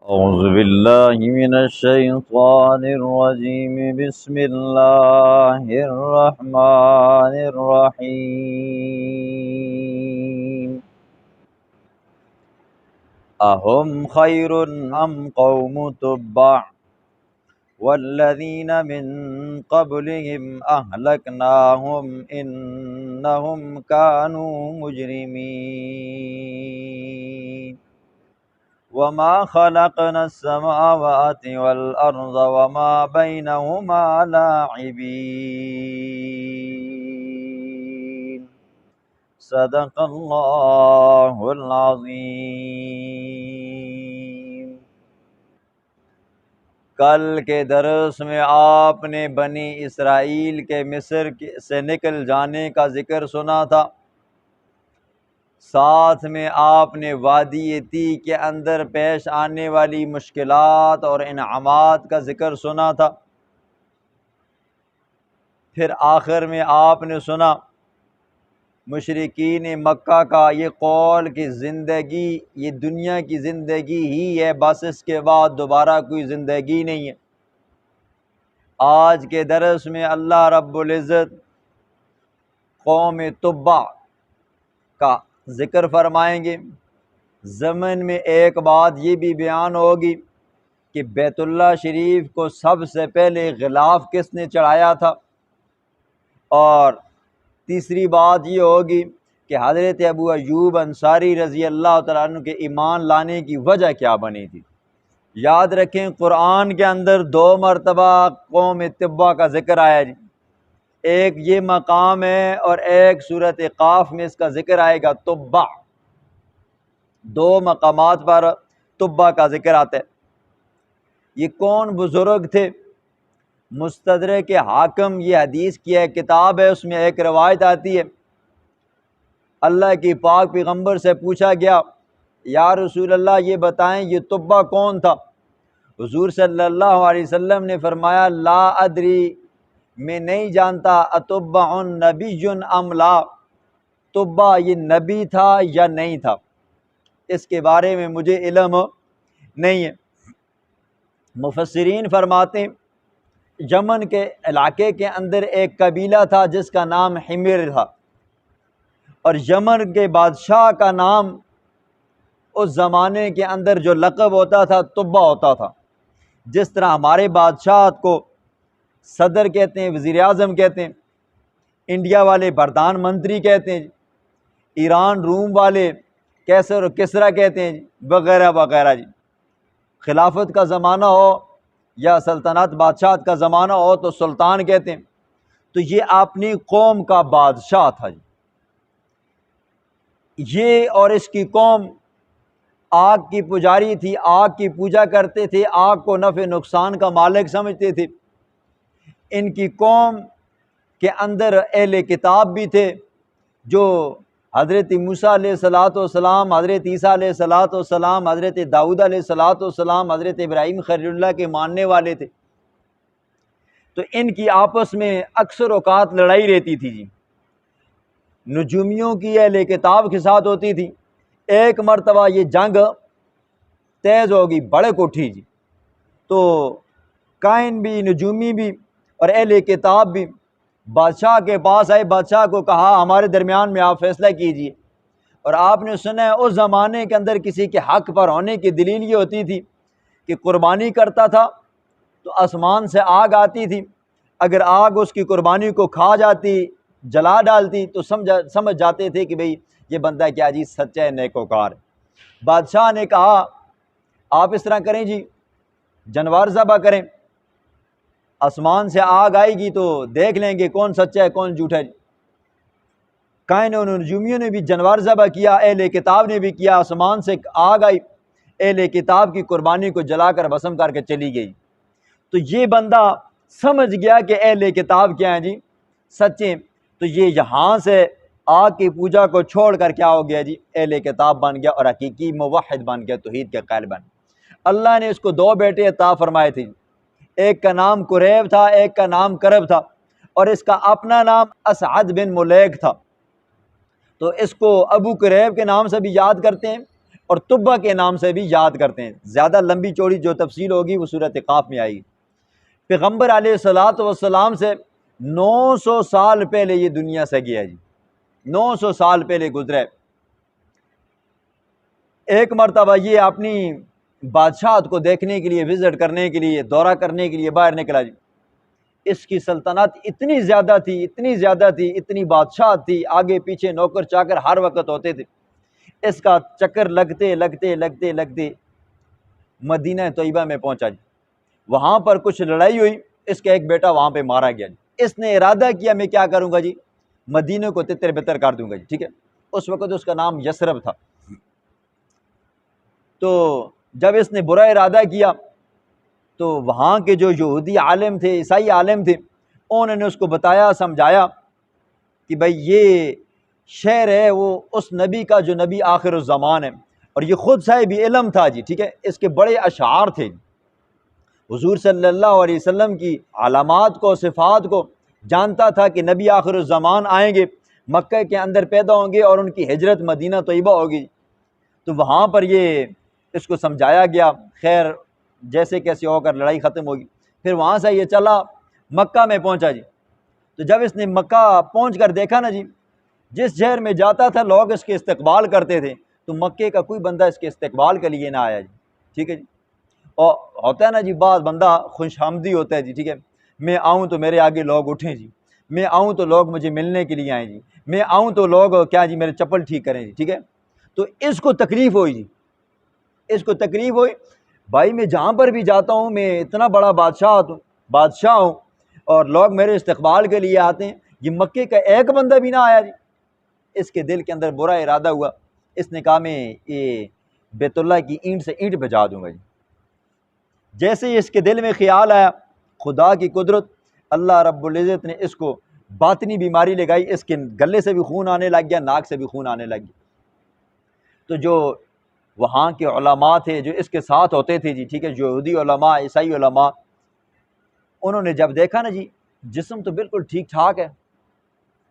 أعوذ بالله من الشيطان الرجيم بسم الله الرحمن الرحيم أهم خير أم قوم تبع والذين من قبلهم أهلكناهم إنهم كانوا مجرمين وما خلقنا السماوات والأرض وما بينهما لاعبين صدق اللہ العظیم۔ کل کے درس میں آپ نے بنی اسرائیل کے مصر سے نکل جانے کا ذکر سنا تھا، ساتھ میں آپ نے وادی تی کے اندر پیش آنے والی مشکلات اور انعامات کا ذکر سنا تھا۔ پھر آخر میں آپ نے سنا مشرکین مکہ کا یہ قول کہ زندگی یہ دنیا کی زندگی ہی ہے، بس اس کے بعد دوبارہ کوئی زندگی نہیں ہے۔ آج کے درس میں اللہ رب العزت قوم تبع کا ذکر فرمائیں گے۔ ضمن میں ایک بات یہ بھی بیان ہوگی کہ بیت اللہ شریف کو سب سے پہلے غلاف کس نے چڑھایا تھا، اور تیسری بات یہ ہوگی کہ حضرت ابو ایوب انصاری رضی اللہ تعالیٰ عنہ کے ایمان لانے کی وجہ کیا بنی تھی۔ یاد رکھیں قرآن کے اندر 2 مرتبہ قوم تبع کا ذکر آیا جی، ایک یہ مقام ہے اور ایک سورۃ قاف میں اس کا ذکر آئے گا تبع، 2 مقامات پر تبع کا ذکر آتا ہے۔ یہ کون بزرگ تھے؟ مستدرک حاکم یہ حدیث کی ایک کتاب ہے، اس میں ایک روایت آتی ہے، اللہ کی پاک پیغمبر سے پوچھا گیا یا رسول اللہ یہ بتائیں یہ تبع کون تھا؟ حضور صلی اللہ علیہ وسلم نے فرمایا لا ادری، میں نہیں جانتا، اتبع نبی ام لا، تبع یہ نبی تھا یا نہیں تھا، اس کے بارے میں مجھے علم نہیں ہے۔ مفسرین فرماتے ہیں یمن کے علاقے کے اندر ایک قبیلہ تھا جس کا نام حمیر تھا، اور یمن کے بادشاہ کا نام اس زمانے کے اندر جو لقب ہوتا تھا تبع ہوتا تھا۔ جس طرح ہمارے بادشاہ کو صدر کہتے ہیں، وزیر اعظم کہتے ہیں، انڈیا والے پردھان منتری کہتے ہیں، ایران روم والے کیسر و کسرا کہتے ہیں وغیرہ وغیرہ جی۔ خلافت کا زمانہ ہو یا سلطنت بادشاہت کا زمانہ ہو تو سلطان کہتے ہیں۔ تو یہ اپنی قوم کا بادشاہ تھا جی۔ یہ اور اس کی قوم آگ کی پجاری تھی، آگ کی پوجا کرتے تھے، آگ کو نفع نقصان کا مالک سمجھتے تھے۔ ان کی قوم کے اندر اہل کتاب بھی تھے جو حضرت موسیٰ علیہ السلام، حضرت عیسیٰ علیہ السلام، حضرت داؤد علیہ السلام، حضرت ابراہیم خلیل اللہ کے ماننے والے تھے۔ تو ان کی آپس میں اکثر اوقات لڑائی رہتی تھی جی، نجومیوں کی اہل کتاب کے ساتھ ہوتی تھی۔ ایک مرتبہ یہ جنگ تیز ہوگی، بھڑک اٹھی جی، تو کائن بھی، نجومی بھی اور اہل کتاب بھی بادشاہ کے پاس آئے، بادشاہ کو کہا ہمارے درمیان میں آپ فیصلہ کیجئے۔ اور آپ نے سنا ہے اس زمانے کے اندر کسی کے حق پر ہونے کی دلیل یہ ہوتی تھی کہ قربانی کرتا تھا تو آسمان سے آگ آتی تھی، اگر آگ اس کی قربانی کو کھا جاتی، جلا ڈالتی تو سمجھ جاتے تھے کہ بھئی یہ بندہ کیا جی سچا ہے، نیکوکار ہے۔ بادشاہ نے کہا آپ اس طرح کریں جی، جانور ذبح کریں، آسمان سے آگ آئے گی تو دیکھ لیں گے کون سچا ہے کون جھوٹا ہے۔ کائنوں اور نجومیوں نے بھی جانور ذبح کیا، اہل کتاب نے بھی کیا، آسمان سے آگ آئی، اہل کتاب کی قربانی کو جلا کر بھسم کر کے چلی گئی۔ تو یہ بندہ سمجھ گیا کہ اہل کتاب کیا ہیں جی سچے، تو یہ یہاں سے آگ کی پوجا کو چھوڑ کر کیا ہو گیا جی اہل کتاب بن گیا اور حقیقی موحد بن گیا، توحید کے قائل بن گیا۔ اللہ نے اس کو 2 بیٹے عطا فرمائے تھے، ایک کا نام قریب تھا، ایک کا نام کرب تھا، اور اس کا اپنا نام اسعد بن ملیک تھا۔ تو اس کو ابو قریب کے نام سے بھی یاد کرتے ہیں، اور طبہ کے نام سے بھی یاد کرتے ہیں۔ زیادہ لمبی چوڑی جو تفصیل ہوگی وہ سورۃ قاف میں آئے گی۔ پیغمبر علیہ الصلوۃ والسلام سے 900 سال پہلے یہ دنیا سے گیا جی، 900 سال پہلے گزرے۔ ایک مرتبہ یہ اپنی بادشاہت کو دیکھنے کے لیے، وزٹ کرنے کے لیے، دورہ کرنے کے لیے باہر نکلا جی۔ اس کی سلطنت اتنی زیادہ تھی، اتنی زیادہ تھی، اتنی بادشاہت تھی، آگے پیچھے نوکر چاکر ہر وقت ہوتے تھے۔ اس کا چکر لگتے لگتے لگتے لگتے مدینہ طیبہ میں پہنچا جی۔ وہاں پر کچھ لڑائی ہوئی، اس کا ایک بیٹا وہاں پہ مارا گیا جی۔ اس نے ارادہ کیا میں کیا کروں گا جی، مدینہ کو تتر بتر کر دوں گا جی، ٹھیک ہے۔ اس وقت اس کا نام یثرب تھا۔ تو جب اس نے برا ارادہ کیا تو وہاں کے جو یہودی عالم تھے، عیسائی عالم تھے، انہوں نے اس کو بتایا، سمجھایا کہ بھائی یہ شعر ہے وہ اس نبی کا جو نبی آخر الزمان ہے، اور یہ خود صاحب علم تھا جی، ٹھیک ہے۔ اس کے بڑے اشعار تھے، حضور صلی اللہ علیہ وسلم کی علامات کو، صفات کو جانتا تھا کہ نبی آخر الزمان آئیں گے، مکہ کے اندر پیدا ہوں گے اور ان کی ہجرت مدینہ طیبہ ہوگی۔ تو وہاں پر یہ اس کو سمجھایا گیا، خیر جیسے کیسے ہو کر لڑائی ختم ہوگی۔ پھر وہاں سے یہ چلا مکہ میں پہنچا جی۔ تو جب اس نے مکہ پہنچ کر دیکھا نا جی، جس شہر میں جاتا تھا لوگ اس کے استقبال کرتے تھے، تو مکے کا کوئی بندہ اس کے استقبال کے لیے نہ آیا جی، ٹھیک ہے جی۔ اور ہوتا ہے نا جی، بعض بندہ خوش آمدی ہوتا ہے جی، ٹھیک ہے، میں آؤں تو میرے آگے لوگ اٹھیں جی، میں آؤں تو لوگ مجھے ملنے کے لیے آئیں جی، میں آؤں تو لوگ کیا جی میرے چپل ٹھیک کریں جی، ٹھیک ہے۔ تو اس کو تکلیف ہوئی جی، اس کو تکلیف ہوئی، بھائی میں جہاں پر بھی جاتا ہوں میں اتنا بڑا بادشاہ ہوں اور لوگ میرے استقبال کے لیے آتے ہیں، یہ مکے کا ایک بندہ بھی نہ آیا جی۔ اس کے دل کے اندر برا ارادہ ہوا، اس نے کہا میں یہ بیت اللہ کی اینٹ سے اینٹ بجا دوں گا جی۔ جیسے ہی اس کے دل میں خیال آیا، خدا کی قدرت، اللہ رب العزت نے اس کو باطنی بیماری لگائی، اس کے گلے سے بھی خون آنے لگ گیا، ناک سے بھی خون آنے لگ گیا۔ تو جو وہاں کے علماء تھے جو اس کے ساتھ ہوتے تھے جی، ٹھیک ہے، یہودی علماء، عیسائی علماء، انہوں نے جب دیکھا نا جی جسم تو بالکل ٹھیک ٹھاک ہے،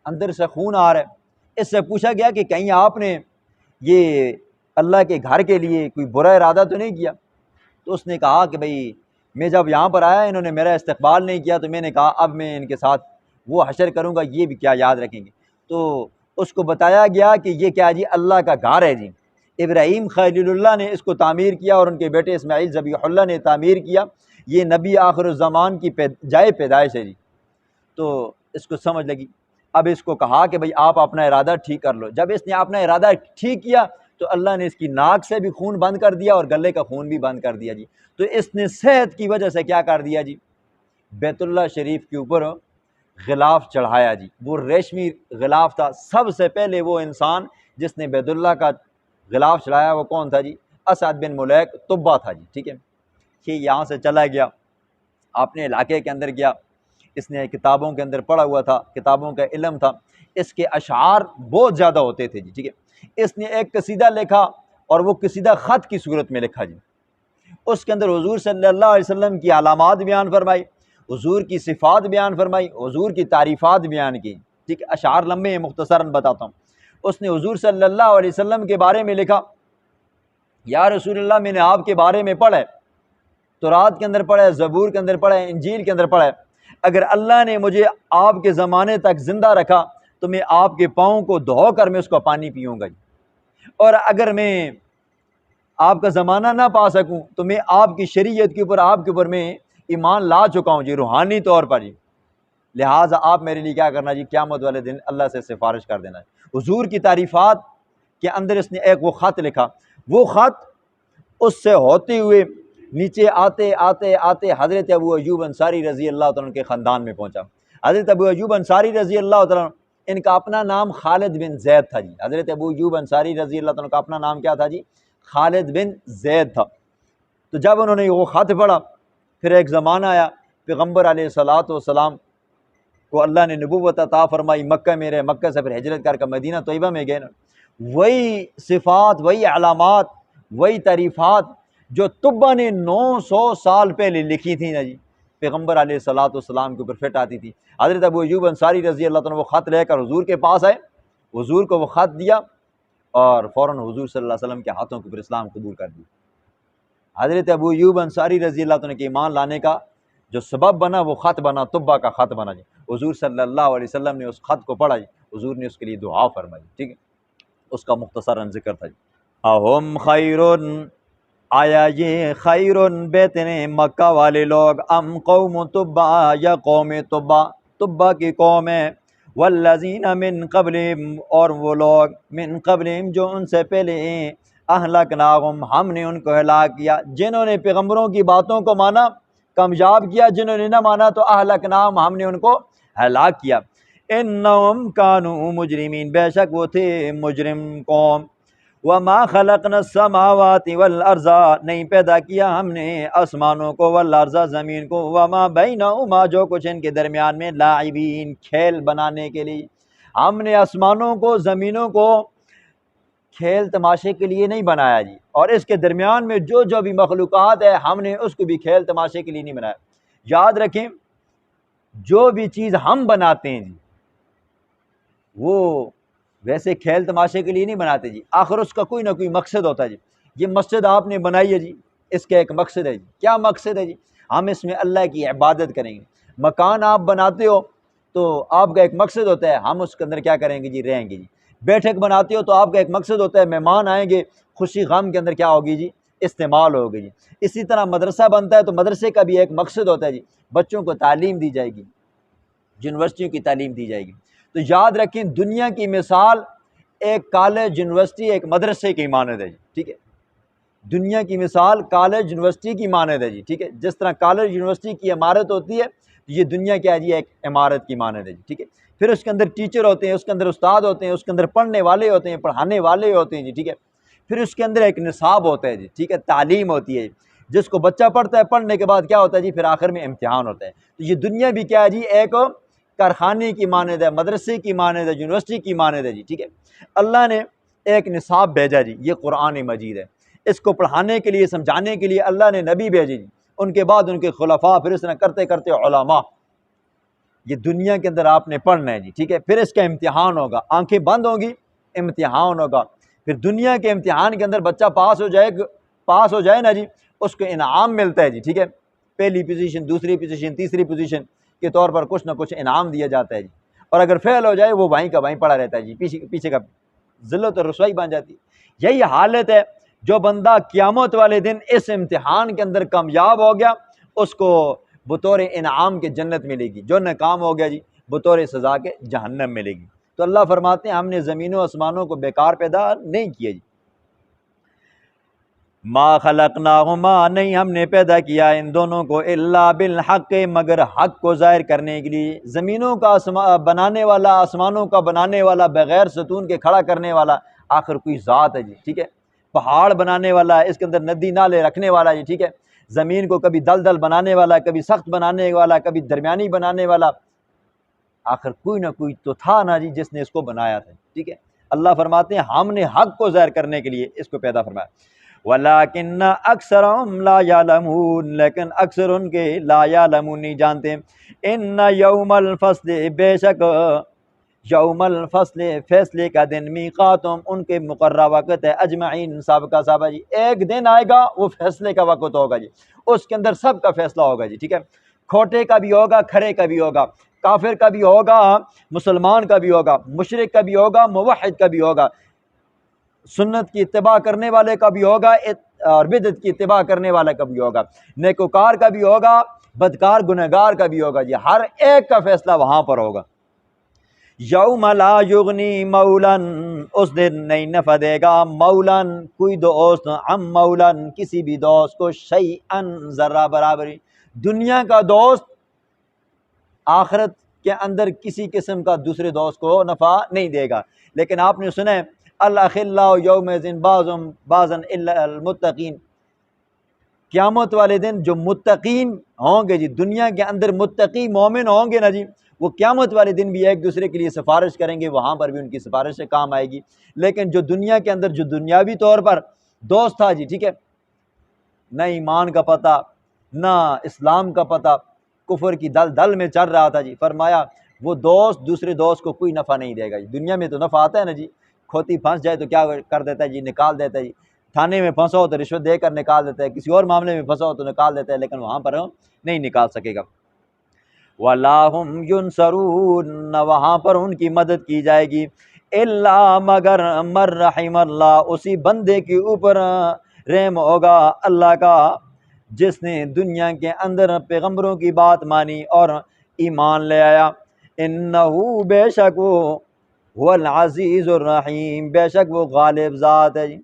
اندر سے خون آ رہا ہے، اس سے پوچھا گیا کہ کہیں آپ نے یہ اللہ کے گھر کے لیے کوئی برا ارادہ تو نہیں کیا؟ تو اس نے کہا کہ بھئی میں جب یہاں پر آیا انہوں نے میرا استقبال نہیں کیا، تو میں نے کہا اب میں ان کے ساتھ وہ حشر کروں گا، یہ بھی کیا یاد رکھیں گے۔ تو اس کو بتایا گیا کہ یہ کیا جی، اللہ کا گھر ہے جی، ابراہیم خلیل اللہ نے اس کو تعمیر کیا اور ان کے بیٹے اسماعیل ذبیح اللہ نے تعمیر کیا، یہ نبی آخر الزمان کی جائے پیدائش ہے جی۔ تو اس کو سمجھ لگی، اب اس کو کہا کہ بھئی آپ اپنا ارادہ ٹھیک کر لو۔ جب اس نے اپنا ارادہ ٹھیک کیا تو اللہ نے اس کی ناک سے بھی خون بند کر دیا اور گلے کا خون بھی بند کر دیا جی۔ تو اس نے صحت کی وجہ سے کیا کر دیا جی، بیت اللہ شریف کے اوپر غلاف چڑھایا جی۔ وہ ریشمی غلاف تھا، سب سے پہلے وہ انسان جس نے بیت اللہ کا غلاف چڑھایا وہ کون تھا جی، اسعد بن ملیک طبہ تھا جی، ٹھیک ہے۔ کہ یہاں سے چلا گیا، اپنے علاقے کے اندر گیا، اس نے کتابوں کے اندر پڑھا ہوا تھا، کتابوں کا علم تھا، اس کے اشعار بہت زیادہ ہوتے تھے جی، ٹھیک ہے۔ اس نے ایک قصیدہ لکھا اور وہ قصیدہ خط کی صورت میں لکھا جی۔ اس کے اندر حضور صلی اللہ علیہ وسلم کی علامات بیان فرمائی، حضور کی صفات بیان فرمائی، حضور کی تعریفات بیان کی، ٹھیک ہے۔ اشعار لمبے ہیں، مختصراً بتاتا ہوں۔ اس نے حضور صلی اللہ علیہ وسلم کے بارے میں لکھا، یا رسول اللہ میں نے آپ کے بارے میں پڑھا ہے، تورات کے اندر پڑھا ہے، زبور کے اندر پڑھا ہے، انجیل کے اندر پڑھا ہے، اگر اللہ نے مجھے آپ کے زمانے تک زندہ رکھا تو میں آپ کے پاؤں کو دھو کر میں اس کا پانی پیوں گا جی، اور اگر میں آپ کا زمانہ نہ پا سکوں تو میں آپ کی شریعت کے اوپر، آپ کے اوپر میں ایمان لا چکا ہوں جی، روحانی طور پر جی، لہٰذا آپ میرے لیے کیا کرنا جی، قیامت والے دن اللہ سے سفارش کر دینا ہے۔ حضور کی تعریفات کے اندر اس نے ایک وہ خط لکھا، وہ خط اس سے ہوتے ہوئے نیچے آتے آتے آتے حضرت ابو ایوب انصاری رضی اللہ تعالیٰ کے خاندان میں پہنچا۔ حضرت ابو ایوب انصاری رضی اللہ تعالیٰ، ان کا اپنا نام خالد بن زید تھا جی۔ حضرت ابو ایوب انصاری رضی اللہ تعالیٰ کا اپنا نام کیا تھا جی، خالد بن زید تھا۔ تو جب انہوں نے وہ خط پڑھا، پھر ایک زمانہ آیا، پیغمبر علیہ الصلوۃ والسلام کو اللہ نے نبوت عطا فرمائی، مکہ میں رہے، مکہ سے پھر ہجرت کر کے مدینہ طیبہ میں گئے نا، وہی صفات، وہی علامات، وہی تعریفات جو طبہ نے 900 سال پہلے لکھی تھی نا جی، پیغمبر علیہ الصلوۃ والسلام کے اوپر فٹ آتی تھی۔ حضرت ابو ایوب انصاری رضی اللہ عنہ وہ خط لے کر حضور کے پاس آئے، حضور کو وہ خط دیا اور فوراً حضور صلی اللہ علیہ وسلم کے ہاتھوں کے اوپر اسلام قبول کر دی۔ حضرت ابو ایوب انصاری رضی اللہ عنہ کے ایمان لانے کا جو سبب بنا وہ خط بنا، طبع کا خط بنا جی۔ حضور صلی اللہ علیہ وسلم نے اس خط کو پڑھا جی، حضور نے اس کے لیے دعا فرمائی، ٹھیک ہے، اس کا مختصراً ذکر تھا جی۔ اہم خیرن، آیا یہ خیرن بہترین مکہ والے لوگ، ام قوم تبع، یا قوم تبع، تبع کی قوم ہے، والذین من قبلہم، اور وہ لوگ من قبلہم جو ان سے پہلے ہیں، اہلکناہم، ہم نے ان کو ہلاک کیا، جنہوں نے پیغمبروں کی باتوں کو مانا کامیاب کیا، جنہوں نے نہ مانا تو اہلکناہم، ہم نے ان کو ہلاک کیا۔ انہم کانوا مجرمین، بے شک وہ تھے مجرم قوم۔ وما خلقنا السماوات والارض، نہیں پیدا کیا ہم نے آسمانوں کو، والارض، زمین کو، وما بینہما، جو کچھ ان کے درمیان میں، لاعبین، کھیل بنانے کے لیے۔ ہم نے آسمانوں کو، زمینوں کو کھیل تماشے کے لیے نہیں بنایا جی، اور اس کے درمیان میں جو جو بھی مخلوقات ہے ہم نے اس کو بھی کھیل تماشے کے لیے نہیں بنایا۔ یاد رکھیں جو بھی چیز ہم بناتے ہیں جی وہ ویسے کھیل تماشے کے لیے نہیں بناتے جی، آخر اس کا کوئی نہ کوئی مقصد ہوتا ہے جی۔ یہ مسجد آپ نے بنائی ہے جی، اس کا ایک مقصد ہے جی۔ کیا مقصد ہے جی؟ ہم اس میں اللہ کی عبادت کریں گے۔ مکان آپ بناتے ہو تو آپ کا ایک مقصد ہوتا ہے، ہم اس کے اندر کیا کریں گے جی؟ رہیں گے جی۔ بیٹھک بناتے ہو تو آپ کا ایک مقصد ہوتا ہے، مہمان آئیں گے، خوشی غم کے اندر کیا ہوگی جی؟ استعمال ہوگی جی۔ اسی طرح مدرسہ بنتا ہے تو مدرسے کا بھی ایک مقصد ہوتا ہے جی، بچوں کو تعلیم دی جائے گی، یونیورسٹیوں کی تعلیم دی جائے گی۔ تو یاد رکھیں دنیا کی مثال ایک کالج، یونیورسٹی، ایک مدرسے کی مانند ہے جی، ٹھیک ہے۔ دنیا کی مثال کالج، یونیورسٹی کی مانند ہے جی، ٹھیک ہے۔ جس طرح کالج، یونیورسٹی کی عمارت ہوتی ہے، یہ دنیا کیا ہے جی؟ ایک عمارت کی مانند ہے جی، ٹھیک ہے۔ پھر اس کے اندر ٹیچر ہوتے ہیں، اس کے اندر استاد ہوتے ہیں، اس کے اندر پڑھنے والے ہوتے ہیں، پڑھانے والے ہوتے ہیں جی، ٹھیک ہے۔ پھر اس کے اندر ایک نصاب ہوتا ہے جی، ٹھیک ہے، تعلیم ہوتی ہے جس کو بچہ پڑھتا ہے، پڑھنے کے بعد کیا ہوتا ہے جی؟ پھر آخر میں امتحان ہوتا ہے۔ تو یہ دنیا بھی کیا ہے جی؟ ایک کارخانے کی مانند ہے، مدرسے کی مانند ہے، یونیورسٹی کی مانند ہے جی، ٹھیک ہے۔ اللہ نے ایک نصاب بھیجا جی، یہ قرآن مجید ہے، اس کو پڑھانے کے لیے، سمجھانے کے لیے اللہ نے نبی بھیجے جی، ان کے بعد ان کے خلفاء، پھر اس طرح کرتے کرتے علماء۔ یہ دنیا کے اندر آپ نے پڑھنا ہے جی، ٹھیک ہے۔ پھر اس کا امتحان ہوگا، آنکھیں بند ہوں گی، امتحان ہوگا۔ پھر دنیا کے امتحان کے اندر بچہ پاس ہو جائے نا جی، اس کو انعام ملتا ہے جی، ٹھیک ہے۔ پہلی پوزیشن، دوسری پوزیشن، تیسری پوزیشن کے طور پر کچھ نہ کچھ انعام دیا جاتا ہے جی۔ اور اگر فیل ہو جائے وہ وہیں کا وہیں پڑا رہتا ہے جی، پیچھے کا ذلت اور رسوائی بن جاتی ہے۔ یہی حالت ہے، جو بندہ قیامت والے دن اس امتحان کے اندر کامیاب ہو گیا اس کو بطور انعام کے جنت ملے گی، جو ناکام ہو گیا جی بطور سزا کے جہنم ملے گی۔ تو اللہ فرماتے ہیں ہم نے زمینوں آسمانوں کو بیکار پیدا نہیں کیا جی۔ ما خلقناہما، نہیں ہم نے پیدا کیا ان دونوں کو، الا بالحق، مگر حق کو ظاہر کرنے کے لیے۔ زمینوں کا بنانے والا، آسمانوں کا بنانے والا، بغیر ستون کے کھڑا کرنے والا آخر کوئی ذات ہے جی، ٹھیک ہے۔ پہاڑ بنانے والا، اس کے اندر ندی نالے رکھنے والا جی، ٹھیک ہے۔ زمین کو کبھی دلدل بنانے والا، کبھی سخت بنانے والا، کبھی درمیانی بنانے والا، آخر کوئی نہ کوئی تو تھا نا جی جس نے اس کو بنایا تھا، ٹھیک ہے۔ اللہ فرماتے ہیں ہم نے حق کو ظاہر کرنے کے لیے اس کو پیدا فرمایا۔ وَلَٰكِنَّ أَكْثَرَهُمْ لَا يَعْلَمُونَ، لیکن اکثر ان کے لا يعلمون نہیں جانتے۔ إِنَّ يَوْمَ الْفَصْلِ، بے شک یوم الفصل، فیصلے کا دن، میقاتہم، ان کے مقررہ وقت ہے، اجمعین، سب کا سب جی۔ ایک دن آئے گا وہ فیصلے کا وقت ہوگا جی، اس کے اندر سب کا فیصلہ ہوگا جی، ٹھیک ہے۔ کھوٹے کا بھی ہوگا، کھرے کا بھی ہوگا، کافر کا بھی ہوگا، مسلمان کا بھی ہوگا، مشرک کا بھی ہوگا، موحد کا بھی ہوگا، سنت کی اتباع کرنے والے کا بھی ہوگا اور بدعت کی اتباع کرنے والے کا بھی ہوگا، نیکوکار کا بھی ہوگا، بدکار گنہگار کا بھی ہوگا جی، ہر ایک کا فیصلہ وہاں پر ہوگا۔ یوم لا یغنی مولن، اس دن نہیں نفع دے گا مولن، کوئی دوست، ہم مولن، کسی بھی دوست کو، شیئن، ذرہ برابری۔ دنیا کا دوست آخرت کے اندر کسی قسم کا دوسرے دوست کو نفع نہیں دے گا۔ لیکن آپ نے سنا ہے الاخلاء یومئذ بعضهم بعضا الا المتقین، قیامت والے دن جو متقین ہوں گے جی، دنیا کے اندر متقی مومن ہوں گے نا جی، وہ قیامت والے دن بھی ایک دوسرے کے لیے سفارش کریں گے، وہاں پر بھی ان کی سفارش سے کام آئے گی۔ لیکن جو دنیا کے اندر جو دنیاوی طور پر دوست تھا جی، ٹھیک ہے، نہ ایمان کا پتہ، نہ اسلام کا پتہ، کفر کی دل میں چل رہا تھا جی، فرمایا وہ دوست دوسرے دوست کو کوئی نفع نہیں دے گا جی۔ دنیا میں تو نفع آتا ہے نا جی، کھوتی پھنس جائے تو کیا کر دیتا ہے جی؟ نکال دیتا ہے جی۔ تھانے میں پھنسا ہو تو رشوت دے کر نکال دیتا ہے، کسی اور معاملے میں پھنسا ہو تو نکال دیتا ہے، لیکن وہاں پر نہیں نکال سکے گا۔ وَلَا هُمْ يُنصَرُونَ، نہ وہاں پر ان کی مدد کی جائے گی، الا مگر من رحم اللہ، اسی بندے کے اوپر رحم ہوگا اللہ کا جس نے دنیا کے اندر پیغمبروں کی بات مانی اور ایمان لے آیا۔ انہو، بے شک وہ، هو العزیز الرحیم، بے شک وہ غالب ذات ہے جی۔